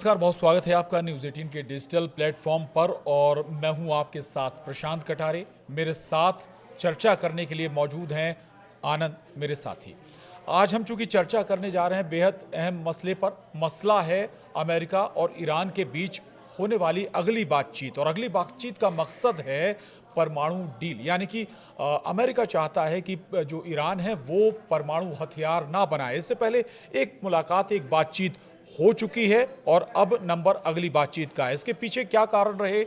नमस्कार, बहुत स्वागत है आपका न्यूज़ 18 के डिजिटल प्लेटफॉर्म पर और मैं हूं आपके साथ प्रशांत कटारे। मेरे साथ चर्चा करने के लिए मौजूद हैं आनंद, मेरे साथी। आज हम चूंकि चर्चा करने जा रहे हैं बेहद अहम मसले पर। मसला है अमेरिका और ईरान के बीच होने वाली अगली बातचीत, और अगली बातचीत का मकसद है परमाणु डील। यानी कि अमेरिका चाहता है कि जो ईरान है वो परमाणु हथियार ना बनाए। इससे पहले एक मुलाकात, एक बातचीत हो चुकी है और अब नंबर अगली बातचीत का है। इसके पीछे क्या कारण रहे,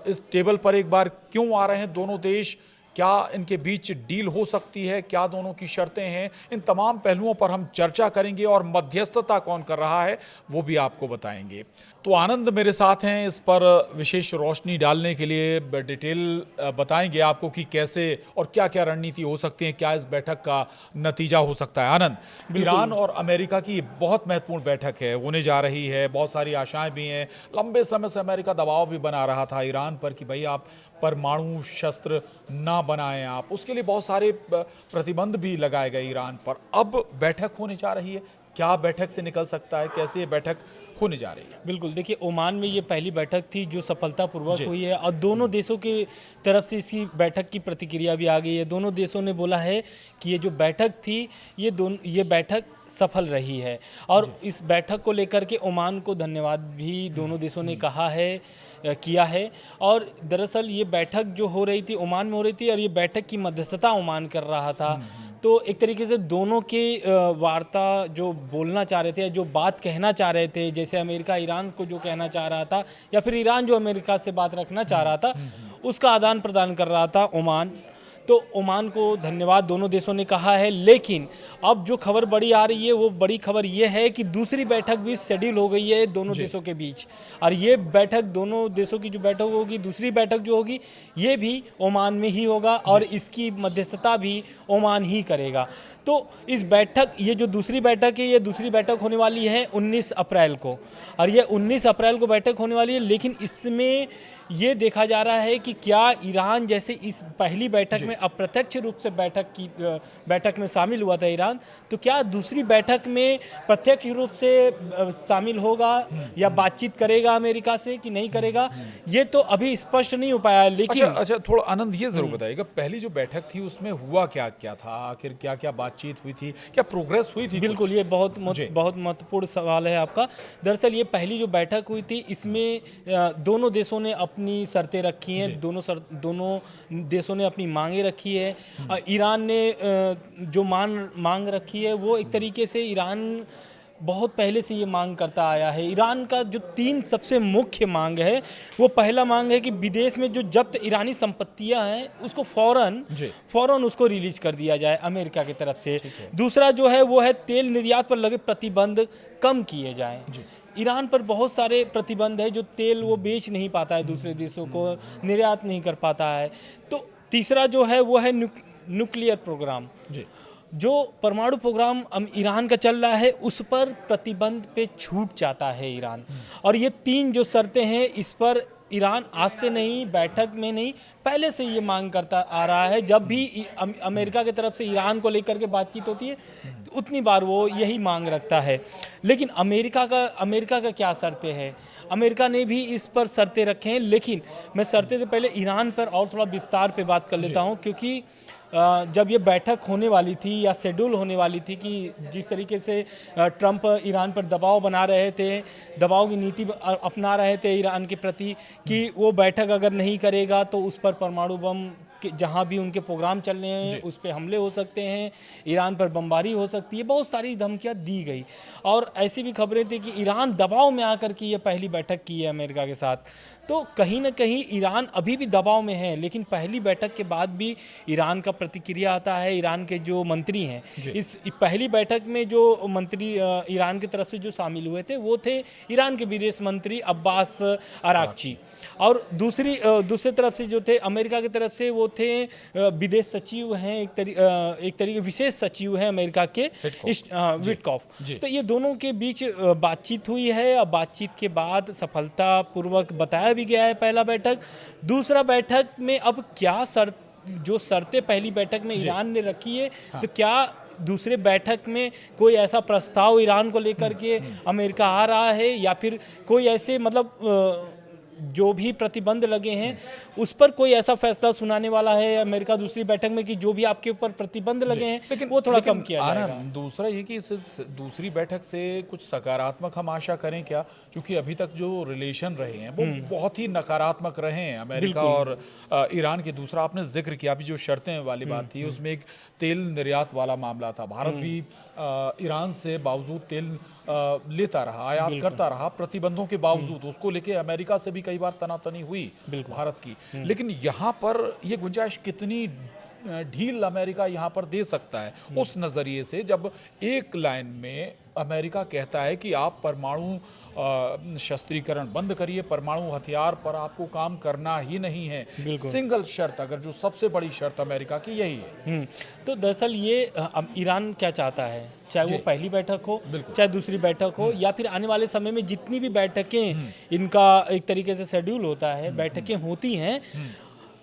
इस टेबल पर एक बार क्यों आ रहे हैं दोनों देश, क्या इनके बीच डील हो सकती है, क्या दोनों की शर्तें हैं, इन तमाम पहलुओं पर हम चर्चा करेंगे और मध्यस्थता कौन कर रहा है वो भी आपको बताएंगे। तो आनंद मेरे साथ हैं, इस पर विशेष रोशनी डालने के लिए डिटेल बताएंगे आपको कि कैसे और क्या क्या रणनीति हो सकती है, क्या इस बैठक का नतीजा हो सकता है। आनंद, ईरान और अमेरिका की बहुत महत्वपूर्ण बैठक है, होने जा रही है, बहुत सारी आशाएं भी हैं। लंबे समय से अमेरिका दबाव भी बना रहा था ईरान पर कि भाई आप परमाणु शस्त्र ना बनाएं, आप उसके लिए बहुत सारे प्रतिबंध भी लगाए गए ईरान पर। अब बैठक होने जा रही है, क्या बैठक से निकल सकता है, कैसे ये बैठक होने जा रही है? बिल्कुल, देखिए ओमान में ये पहली बैठक थी जो सफलतापूर्वक हुई है और दोनों देशों की तरफ से इसकी बैठक की प्रतिक्रिया भी आ गई है। दोनों देशों ने बोला है कि ये जो बैठक थी ये बैठक सफल रही है और इस बैठक को लेकर के ओमान को धन्यवाद भी दोनों देशों ने कहा है, किया है। और दरअसल ये बैठक जो हो रही थी ओमान में हो रही थी और ये बैठक की मध्यस्थता ओमान कर रहा था। तो एक तरीके से दोनों की वार्ता जो बोलना चाह रहे थे, जो बात कहना चाह रहे थे, जैसे अमेरिका ईरान को जो कहना चाह रहा था या फिर ईरान जो अमेरिका से बात रखना चाह रहा था, उसका आदान प्रदान कर रहा था ओमान। तो ओमान को धन्यवाद दोनों देशों ने कहा है। लेकिन अब जो खबर बड़ी आ रही है वो बड़ी खबर ये है कि दूसरी बैठक भी शेड्यूल हो गई है दोनों देशों के बीच, और ये बैठक दोनों देशों की जो बैठक होगी, दूसरी बैठक जो होगी ये भी ओमान में ही होगा और इसकी मध्यस्थता भी ओमान ही करेगा। तो इस बैठक, ये जो दूसरी बैठक है, ये दूसरी बैठक होने वाली है 19 अप्रैल को, और ये 19 अप्रैल को बैठक होने वाली है। लेकिन इसमें ये देखा जा रहा है कि क्या ईरान, जैसे इस पहली बैठक में अप्रत्यक्ष रूप से बैठक में शामिल हुआ था ईरान, तो क्या दूसरी बैठक में प्रत्यक्ष रूप से शामिल होगा या बातचीत करेगा अमेरिका से कि नहीं करेगा, ये तो अभी स्पष्ट नहीं हो पाया। लेकिन अच्छा, थोड़ा आनंद ये जरूर बताइएगा, पहली जो बैठक थी उसमें हुआ क्या क्या था, आखिर क्या क्या बातचीत हुई थी, क्या प्रोग्रेस हुई थी? बिल्कुल, ये बहुत महत्वपूर्ण सवाल है आपका। दरअसल ये पहली जो बैठक हुई थी इसमें दोनों देशों ने अपनी शर्तें रखी हैं, दोनों देशों ने अपनी मांगें रखी है। ईरान ने जो मांग रखी है वो एक तरीके से ईरान बहुत पहले से ये मांग करता आया है। ईरान का जो 3 सबसे मुख्य मांग है, वो पहला मांग है कि विदेश में जो जब्त ईरानी संपत्तियां हैं उसको फौरन उसको रिलीज कर दिया जाए अमेरिका की तरफ से। दूसरा जो है वो है तेल निर्यात पर लगे प्रतिबंध कम किए जाएं। ईरान पर बहुत सारे प्रतिबंध है, जो तेल वो बेच नहीं पाता है, दूसरे देशों को निर्यात नहीं कर पाता है। तो तीसरा जो है वो है न्यूक्लियर प्रोग्राम, जो परमाणु प्रोग्राम ईरान का चल रहा है उस पर प्रतिबंध पे छूट जाता है ईरान। और ये 3 जो शर्तें हैं इस पर ईरान आज से नहीं, बैठक में नहीं, पहले से ये मांग करता आ रहा है। जब भी अमेरिका की तरफ से ईरान को लेकर के बातचीत होती है उतनी बार वो यही मांग रखता है। लेकिन अमेरिका का क्या शर्तें हैं? अमेरिका ने भी इस पर शर्तें रखे हैं, लेकिन मैं शर्तें से पहले ईरान पर और थोड़ा विस्तार पे बात कर लेता हूँ, क्योंकि जब ये बैठक होने वाली थी या शेड्यूल होने वाली थी कि जिस तरीके से ट्रंप ईरान पर दबाव बना रहे थे, दबाव की नीति अपना रहे थे ईरान के प्रति कि वो बैठक अगर नहीं करेगा तो उस पर परमाणु बम जहाँ भी उनके प्रोग्राम चल रहे हैं उस पर हमले हो सकते हैं, ईरान पर बमबारी हो सकती है, बहुत सारी धमकियाँ दी गई। और ऐसी भी खबरें थी कि ईरान दबाव में आकर के ये पहली बैठक की है अमेरिका के साथ। तो कहीं ना कहीं ईरान अभी भी दबाव में है, लेकिन पहली बैठक के बाद भी ईरान का प्रतिक्रिया आता है। ईरान के जो मंत्री हैं, इस पहली बैठक में जो मंत्री ईरान की तरफ से जो शामिल हुए थे वो थे ईरान के विदेश मंत्री अब्बास अराक्ची, और दूसरी तरफ से जो थे अमेरिका की तरफ से वो थे विदेश सचिव हैं, एक तरीके विशेष सचिव हैं अमेरिका के विटकॉफ। तो ये दोनों के बीच बातचीत हुई है और बातचीत के बाद सफलतापूर्वक बताया भी गया है पहला बैठक। दूसरा बैठक में अब क्या जो शर्तें पहली बैठक में ईरान ने रखी है, तो क्या दूसरे बैठक में कोई ऐसा प्रस्ताव ईरान को लेकर के अमेरिका आ रहा है, या फिर कोई ऐसे मतलब जो भी प्रतिबंध लगे हैं उस पर कोई ऐसा फैसला सुनाने वाला है अमेरिका दूसरी बैठक में कि जो भी आपके ऊपर प्रतिबंध लगे हैं वो थोड़ा कम किया जाएगा? दूसरा ये कि इस दूसरी बैठक से कुछ सकारात्मक हम आशा करें क्या, क्योंकि अभी तक जो रिलेशन रहे हैं वो बहुत ही नकारात्मक रहे हैं अमेरिका और ईरान के। दूसरा आपने जिक्र किया, अभी जो शर्तें वाली बात थी उसमें एक तेल निर्यात वाला मामला था। भारत भी ईरान से बावजूद तेल लेता रहा, आयात करता रहा, प्रतिबंधों के बावजूद। उसको लेके अमेरिका से भी कई बार तनातनी हुई भारत की। लेकिन यहाँ पर ये गुंजाइश कितनी ढील अमेरिका यहाँ पर दे सकता है, उस नज़रिए से जब एक लाइन में अमेरिका कहता है कि आप परमाणु शस्त्रीकरण बंद करिए, परमाणु हथियार पर आपको काम करना ही नहीं है। सिंगल शर्त, अगर जो सबसे बड़ी शर्त अमेरिका की यही है। तो दरअसल ये अब ईरान क्या चाहता है, चाहे वो पहली बैठक हो चाहे दूसरी बैठक हो, या फिर आने वाले समय में जितनी भी बैठकें इनका एक तरीके से शेड्यूल होता है, बैठकें होती हैं,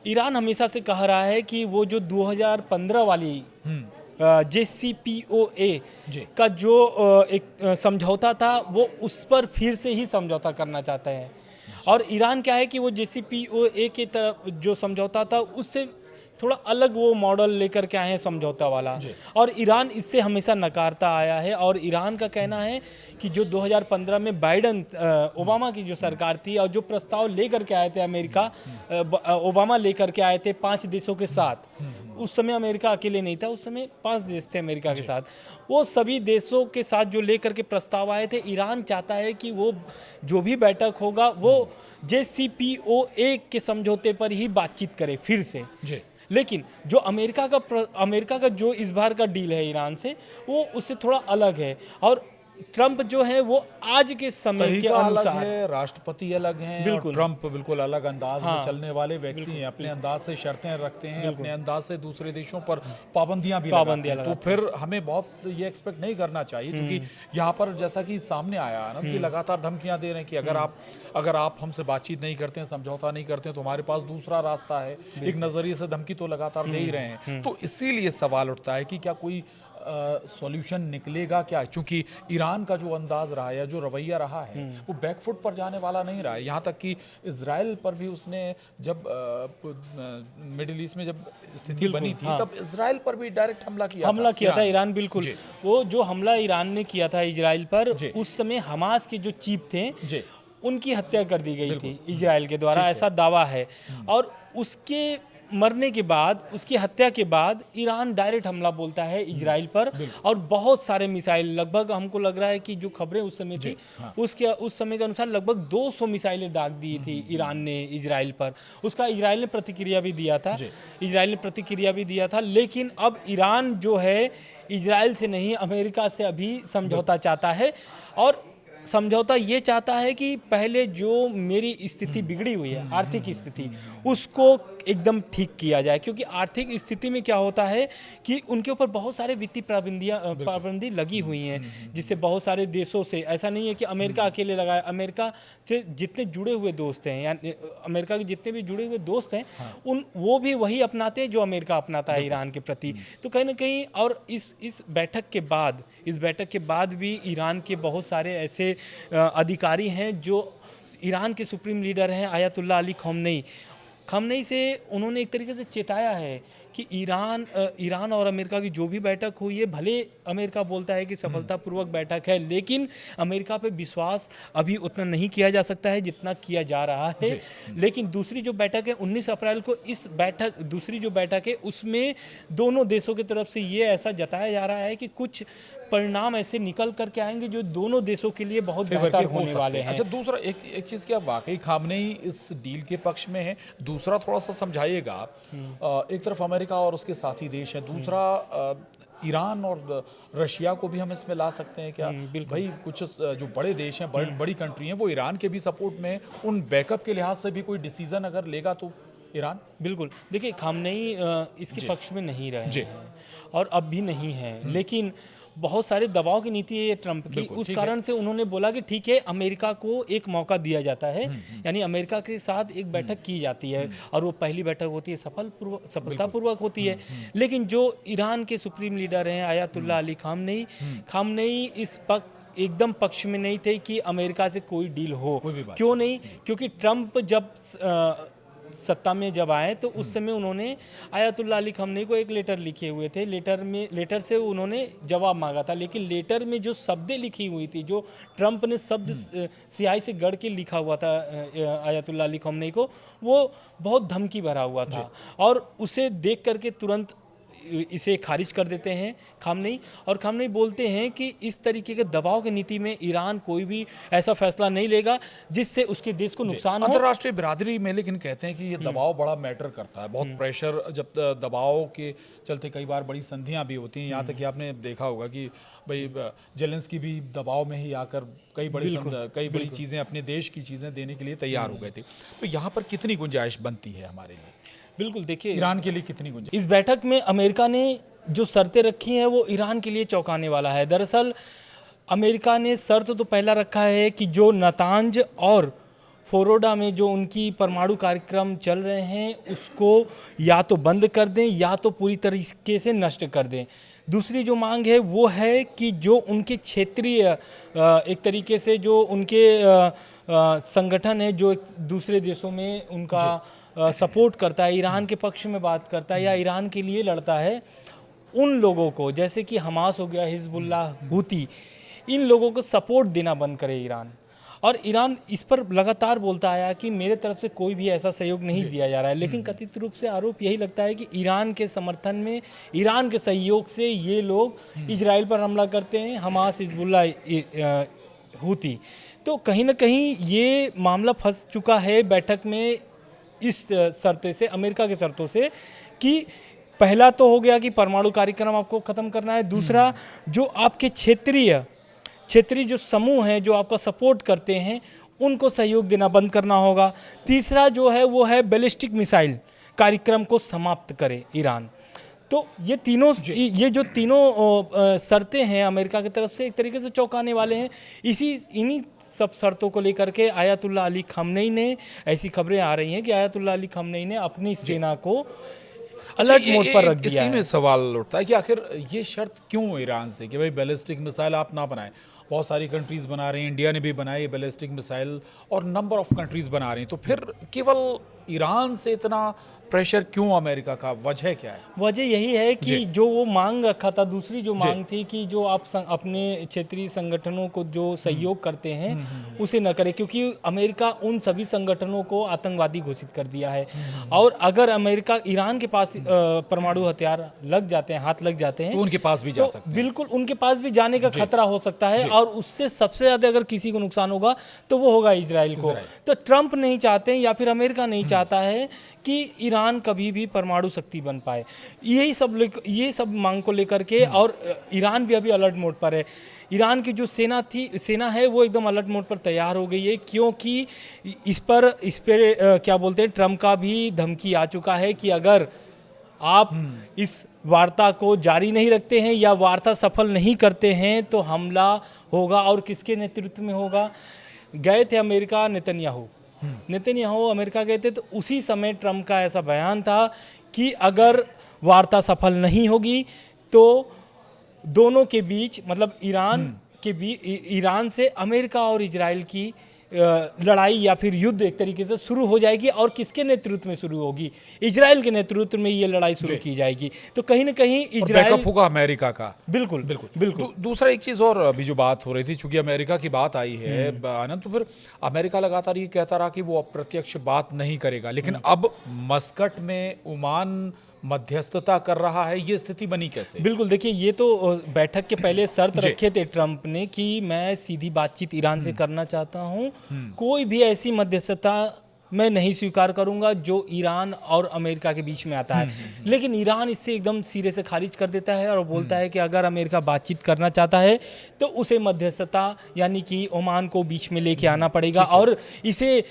ईरान हमेशा से कह रहा है कि वो जो 2015 वाली JCPOA का जो एक समझौता था वो उस पर फिर से ही समझौता करना चाहता है। और ईरान क्या है कि वो JCPOA के तरफ जो समझौता था उससे थोड़ा अलग वो मॉडल लेकर के आए हैं समझौता वाला, और ईरान इससे हमेशा नकारता आया है। और ईरान का कहना है कि जो 2015 में बाइडन ओबामा की जो सरकार थी और जो प्रस्ताव लेकर के आए थे अमेरिका, ओबामा लेकर के आए थे 5 देशों के साथ, उस समय अमेरिका अकेले नहीं था, उस समय 5 देश थे अमेरिका के साथ, वो सभी देशों के साथ जो लेकर के प्रस्ताव आए थे, ईरान चाहता है कि वो जो भी बैठक होगा वो JCPOA के समझौते पर ही बातचीत करे फिर से। लेकिन जो अमेरिका का जो इस बार का डील है ईरान से, वो उससे थोड़ा अलग है। और ट्रंप जो है वो आज के समय के अनुसार अलग है, राष्ट्रपति अलग हैं, और ट्रंप बिल्कुल अलग अंदाज में चलने वाले व्यक्ति हैं। अपने अंदाज से शर्तें रखते हैं, अपने अंदाज से दूसरे देशों पर पाबंदियां भी लगाते हैं। तो फिर हमें बहुत ये एक्सपेक्ट नहीं करना चाहिए, क्योंकि यहाँ पर जैसा कि सामने आया आनंद कि लगातार धमकियां दे रहे हैं कि अगर आप हमसे बातचीत नहीं करते हैं, समझौता नहीं करते हैं, तो हमारे पास दूसरा रास्ता है। एक नजरिए से धमकी तो लगातार दे ही रहे हैं। तो इसीलिए सवाल उठता है कि क्या कोई सॉल्यूशन निकलेगा क्या, क्योंकि ईरान का जो अंदाज रहा है या जो रवैया रहा है वो बैकफुट पर जाने वाला नहीं रहा है। यहाँ तक कि इजराइल पर भी उसने जब मिडिल ईस्ट में जब स्थिति बनी थी तब इजराइल पर भी डायरेक्ट हमला किया था ईरान। बिल्कुल, वो जो हमला ईरान ने किया था इजराइल पर, उस समय हमास के जो चीफ थे उनकी हत्या कर दी गई थी इजराइल के द्वारा, ऐसा दावा है। और उसके मरने के बाद, उसकी हत्या के बाद ईरान डायरेक्ट हमला बोलता है इजराइल पर, और बहुत सारे मिसाइल, लगभग हमको लग रहा है कि जो खबरें उस समय थी उस समय के अनुसार लगभग 200 मिसाइलें दाग दी थी ईरान ने इजराइल पर। उसका इजराइल ने प्रतिक्रिया भी दिया था। लेकिन अब ईरान जो है इजराइल से नहीं अमेरिका से अभी समझौता चाहता है, और समझौता ये चाहता है कि पहले जो मेरी स्थिति बिगड़ी हुई है, आर्थिक स्थिति, उसको एकदम ठीक किया जाए। क्योंकि आर्थिक स्थिति में क्या होता है कि उनके ऊपर बहुत सारे वित्तीय पाबंदी लगी हुई हैं, जिससे बहुत सारे देशों से, ऐसा नहीं है कि अमेरिका अकेले लगाए, अमेरिका से जितने जुड़े हुए दोस्त हैं, यानी अमेरिका के जितने भी जुड़े हुए दोस्त हैं, वो भी वही अपनाते हैं जो अमेरिका अपनाता है ईरान के प्रति। तो कहीं ना कहीं, और इस बैठक के बाद भी ईरान के बहुत सारे ऐसे अधिकारी हैं जो ईरान के सुप्रीम लीडर हैं आयतुल्लाह अली खमनेई से उन्होंने एक तरीके से चेताया है कि ईरान और अमेरिका की जो भी बैठक हुई है, भले अमेरिका बोलता है कि सफलतापूर्वक बैठक है, लेकिन अमेरिका पे विश्वास अभी उतना नहीं किया जा सकता है जितना किया जा रहा है। लेकिन दूसरी जो बैठक है 19 अप्रैल को, दूसरी जो बैठक है उसमें दोनों देशों की तरफ से ये ऐसा जताया जा रहा है कि कुछ परिणाम ऐसे निकल करके आएंगे जो दोनों देशों के लिए बहुत बेहतर होने वाले हैं। अच्छा, दूसरा एक चीज़, क्या वाकई खामनेई इस डील के पक्ष में है? दूसरा थोड़ा सा समझाइएगा आप। एक तरफ अमेरिका और उसके साथी देश है, दूसरा ईरान और रशिया को भी हम इसमें ला सकते हैं क्या? भाई कुछ जो बड़े देश हैं, बड़ी कंट्री हैं, वो ईरान के भी सपोर्ट में, उन बैकअप के लिहाज से भी कोई डिसीजन अगर लेगा तो ईरान? बिल्कुल, देखिए खामनेई इसके पक्ष में नहीं रहे हैं और अब भी नहीं है, लेकिन बहुत सारे दबाव की नीति है ये ट्रंप की। उस कारण से उन्होंने बोला कि ठीक है, अमेरिका को एक मौका दिया जाता है, यानी अमेरिका के साथ एक बैठक की जाती है और वो पहली बैठक होती है सफलतापूर्वक होती है। लेकिन जो ईरान के सुप्रीम लीडर हैं आयतुल्लाह अली खामनेई इस एकदम पक्ष में नहीं थे कि अमेरिका से कोई डील हो। क्यों नहीं? क्योंकि ट्रंप जब सत्ता में जब आए तो उस समय उन्होंने आयतुल्लाह अली खामनेई को एक लेटर लिखे हुए थे। लेटर से उन्होंने जवाब मांगा था, लेकिन लेटर में जो शब्दें लिखी हुई थी, जो ट्रंप ने शब्द स्याही से गढ़ के लिखा हुआ था आयतुल्लाह अली खामनेई को, वो बहुत धमकी भरा हुआ था और उसे देख करके तुरंत इसे खारिज कर देते हैं खामनेई बोलते हैं कि इस तरीके के दबाव की नीति में ईरान कोई भी ऐसा फैसला नहीं लेगा जिससे उसके देश को नुकसान हो। अंतर्राष्ट्रीय बिरादरी में लेकिन कहते हैं कि ये दबाव बड़ा मैटर करता है, बहुत प्रेशर, जब दबाव के चलते कई बार बड़ी संधियां भी होती हैं। यहाँ तक कि आपने देखा होगा कि भाई जेलेंस्की भी दबाव में ही आकर कई बड़ी चीज़ें, अपने देश की चीज़ें देने के लिए तैयार हो गए थे। तो यहाँ पर कितनी गुंजाइश बनती है हमारे लिए? बिल्कुल, देखिए ईरान के लिए कितनी गुंजाइश? इस बैठक में अमेरिका ने जो शर्तें रखी हैं वो ईरान के लिए चौंकाने वाला है। दरअसल अमेरिका ने शर्त तो पहला रखा है कि जो नातांज और फोरोडा में जो उनकी परमाणु कार्यक्रम चल रहे हैं उसको या तो बंद कर दें या तो पूरी तरीके से नष्ट कर दें। दूसरी जो मांग है वो है कि जो उनके क्षेत्रीय एक तरीके से जो उनके संगठन है जो दूसरे देशों में उनका सपोर्ट करता है, ईरान के पक्ष में बात करता है या ईरान के लिए लड़ता है, उन लोगों को, जैसे कि हमास हो गया, हिजबुल्लाह, हूती, इन लोगों को सपोर्ट देना बंद करे ईरान। और ईरान इस पर लगातार बोलता आया कि मेरे तरफ से कोई भी ऐसा सहयोग नहीं दिया जा रहा है, लेकिन कथित रूप से आरोप यही लगता है कि ईरान के समर्थन में, ईरान के सहयोग से ये लोग इजराइल पर हमला करते हैं, हमास, हिजबुल्लाह, हूती। तो कहीं ना कहीं ये मामला फंस चुका है बैठक में इस शर्ते से, अमेरिका के शर्तों से, कि पहला तो हो गया कि परमाणु कार्यक्रम आपको ख़त्म करना है, दूसरा जो आपके क्षेत्रीय जो समूह हैं जो आपका सपोर्ट करते हैं उनको सहयोग देना बंद करना होगा, तीसरा जो है वो है बैलिस्टिक मिसाइल कार्यक्रम को समाप्त करे ईरान। तो ये जो तीनों शर्तें हैं अमेरिका की तरफ से एक तरीके से चौंकाने वाले हैं। इन्हीं सब शर्तों को लेकर के आयतुल्लाह अली खामनेई ने, ऐसी खबरें आ रही हैं कि आयतुल्लाह अली खामनेई ने अपनी सेना को अलर्ट मोड पर रख दिया है। इसी में सवाल उठता है कि आखिर ये शर्त क्यों ईरान से कि भाई बैलिस्टिक मिसाइल आप ना बनाएं। बहुत सारी कंट्रीज बना रही हैं, इंडिया ने भी बनाई बैलिस्टिक मिसाइल और नंबर ऑफ कंट्रीज बना रही हैं, तो फिर केवल ईरान से इतना प्रेशर क्यों अमेरिका का? वजह क्या है? वजह यही है कि जो वो मांग रखा था, दूसरी जो मांग थी कि जो आप अपने क्षेत्रीय संगठनों को जो सहयोग करते हैं उसे न करें, क्योंकि अमेरिका उन सभी संगठनों को आतंकवादी घोषित कर दिया है। और अगर अमेरिका, ईरान के पास परमाणु हथियार लग जाते हैं, हाथ लग जाते हैं, तो उनके पास भी जा सकते हैं। बिल्कुल उनके पास भी जाने का खतरा हो सकता है और उससे सबसे ज़्यादा अगर किसी को नुकसान होगा तो वो होगा इजराइल को। तो ट्रंप नहीं चाहते या फिर अमेरिका नहीं चाहता है कि ईरान कभी भी परमाणु शक्ति बन पाए। ये सब मांग को लेकर के, और ईरान भी अभी अलर्ट मोड पर है। ईरान की जो सेना है वो एकदम अलर्ट मोड पर तैयार हो गई है, क्योंकि इस पर क्या बोलते हैं, ट्रंप का भी धमकी आ चुका है कि अगर आप इस वार्ता को जारी नहीं रखते हैं या वार्ता सफल नहीं करते हैं तो हमला होगा। और किसके नेतृत्व में होगा? गए थे अमेरिका, नेतन्याहू अमेरिका गए थे, तो उसी समय ट्रंप का ऐसा बयान था कि अगर वार्ता सफल नहीं होगी तो दोनों के बीच, मतलब ईरान से अमेरिका और इजराइल की लड़ाई या फिर युद्ध एक तरीके से शुरू हो जाएगी। और किसके नेतृत्व में शुरू होगी? इजराइल के नेतृत्व में ये लड़ाई शुरू की जाएगी। तो कहीं ना कहीं इजराइल बैकअप होगा अमेरिका का। बिल्कुल। दूसरा एक चीज़ और अभी जो बात हो रही थी, चूंकि अमेरिका की बात आई है आनंद, तो फिर अमेरिका लगातार ये कहता रहा कि वो अप्रत्यक्ष बात नहीं करेगा, लेकिन अब मस्कट में ओमान मध्यस्थता कर रहा है। ये स्थिति बनी कैसे? बिल्कुल, देखिए ये तो बैठक के पहले शर्त रखे थे ट्रंप ने कि मैं सीधी बातचीत ईरान से करना चाहता हूं, कोई भी ऐसी मध्यस्थता मैं नहीं स्वीकार करूंगा जो ईरान और अमेरिका के बीच में आता है। लेकिन ईरान इससे एकदम सिरे से खारिज कर देता है और बोलता है कि अगर अमेरिका बातचीत करना चाहता है तो उसे मध्यस्थता यानी कि ओमान को बीच में लेके आना पड़ेगा और इसे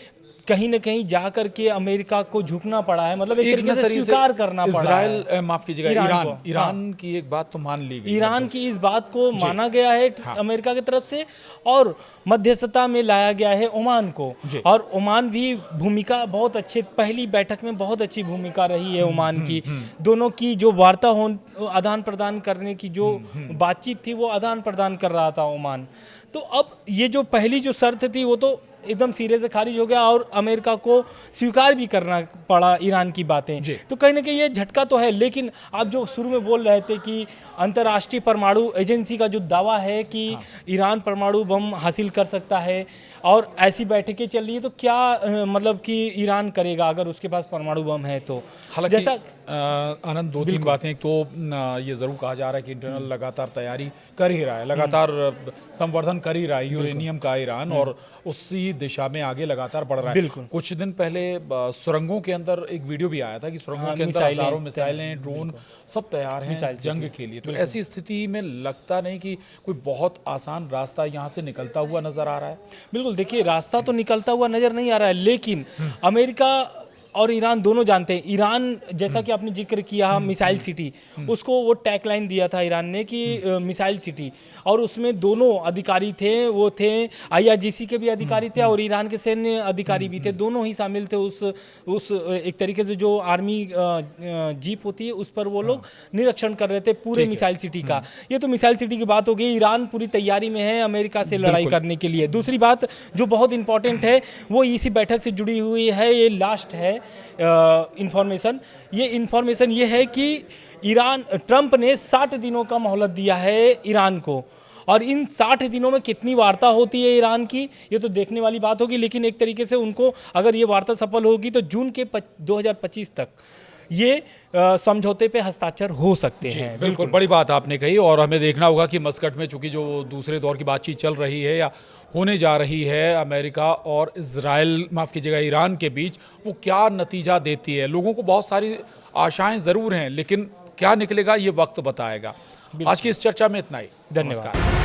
कहीं ना कहीं जा करके अमेरिका को झुकना पड़ा है, मतलब एक तरीके से नजरिए से स्वीकार करना पड़ा है। इजराइल, माफ कीजिएगा, ईरान ईरान को, ईरान की एक बात तो मान ली गई, ईरान की इस बात को माना गया है अमेरिका की तरफ से, और मध्यस्थता में लाया गया है ओमान को, और ओमान भी भूमिका बहुत अच्छे, पहली बैठक में बहुत अच्छी भूमिका रही है ओमान की। दोनों की जो वार्ता हो, आदान प्रदान करने की जो बातचीत थी वो आदान प्रदान कर रहा था ओमान। तो अब ये जो पहली जो शर्त थी वो तो एकदम सिरे से खारिज हो गया, और अमेरिका को स्वीकार भी करना पड़ा ईरान की बातें। तो कहीं ना कहीं ये झटका तो है, लेकिन आप जो शुरू में बोल रहे थे कि अंतर्राष्ट्रीय परमाणु एजेंसी का जो दावा है कि ईरान परमाणु बम हासिल कर सकता है और ऐसी बैठकें चल रही है, तो क्या मतलब कि ईरान करेगा अगर उसके पास परमाणु बम है तो? हालांकि जैसा आनंद, दो तीन बातें। तो ये ज़रूर कहा जा रहा है कि इंटरनल लगातार तैयारी कर ही रहा है, लगातार संवर्धन कर ही रहा है यूरेनियम का ईरान, और उसी दिशा में आगे लगातार बढ़ रहा है। कुछ दिन पहले सुरंगों के अंदर एक वीडियो भी आया था कि सुरंगों के अंदर हजारों मिसाइलें, ड्रोन सब तैयार हैं जंग के लिए। तो ऐसी स्थिति में लगता नहीं कि कोई बहुत आसान रास्ता यहाँ से निकलता हुआ नजर आ रहा है। बिल्कुल, देखिए रास्ता तो निकलता हुआ नजर नहीं आ रहा है, लेकिन अमेरिका और ईरान दोनों जानते हैं। ईरान, जैसा कि आपने जिक्र किया मिसाइल सिटी, उसको वो टैगलाइन दिया था ईरान ने कि मिसाइल सिटी, और उसमें दोनों अधिकारी थे, वो थे IRGC के भी अधिकारी थे और ईरान के सैन्य अधिकारी भी थे, दोनों ही शामिल थे। उस एक तरीके से जो आर्मी जीप होती है उस पर वो लोग निरीक्षण कर रहे थे पूरे मिसाइल सिटी का। ये तो मिसाइल सिटी की बात हो गई। ईरान पूरी तैयारी में है अमेरिका से लड़ाई करने के लिए। दूसरी बात जो बहुत इंपॉर्टेंट है वो इसी बैठक से जुड़ी हुई है, ये लास्ट है इंफॉर्मेशन। ये है कि ईरान, ट्रंप ने 60 दिनों का मोहलत दिया है ईरान को, और इन 60 दिनों में कितनी वार्ता होती है ईरान की ये तो देखने वाली बात होगी। लेकिन एक तरीके से उनको अगर ये वार्ता सफल होगी तो जून के 2025 तक ये समझौते पे हस्ताक्षर हो सकते हैं। बिल्कुल बड़ी बात आपने कही, और हमें देखना होगा कि मस्कट में चूंकि जो दूसरे दौर की बातचीत चल रही है या होने जा रही है अमेरिका और इजराइल, माफ़ कीजिएगा, ईरान के बीच, वो क्या नतीजा देती है। लोगों को बहुत सारी आशाएं ज़रूर हैं, लेकिन क्या निकलेगा ये वक्त बताएगा। आज की इस चर्चा में इतना ही। धन्यवाद।